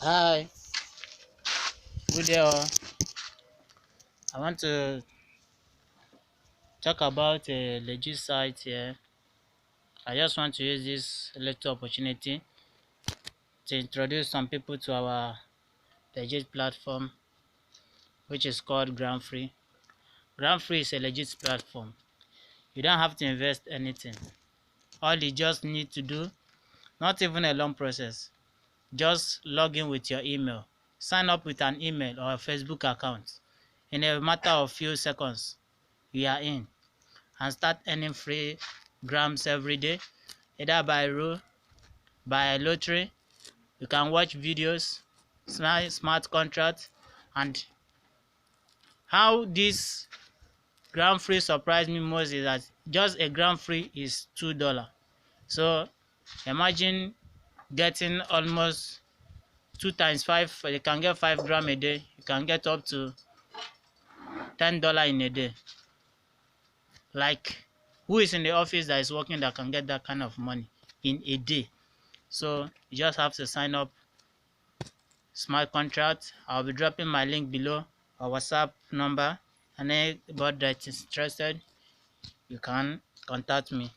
Hi, good day all. I want to talk about a legit site here. I just want to use this little opportunity to introduce some people to our legit platform, which is called Ground Free. Ground Free is a legit platform. You don't have to invest anything. All you just need to do, not even a long process, just log in with your email. Sign up with an email or a Facebook account. In a matter of few seconds, you are in and start earning free grams every day, either by rule, by lottery. You can watch videos, smart contracts, and how this gram free surprised me most is that just a gram free is $2. So imagine getting almost 2 times 5. You can get 5 gram a day. You can get up to $10 in a day. Like, who is in the office that is working that can get that kind of money in a day? So you just have to sign up smart contract. I'll be dropping my link below, our WhatsApp number, and anybody that is interested, you can contact me.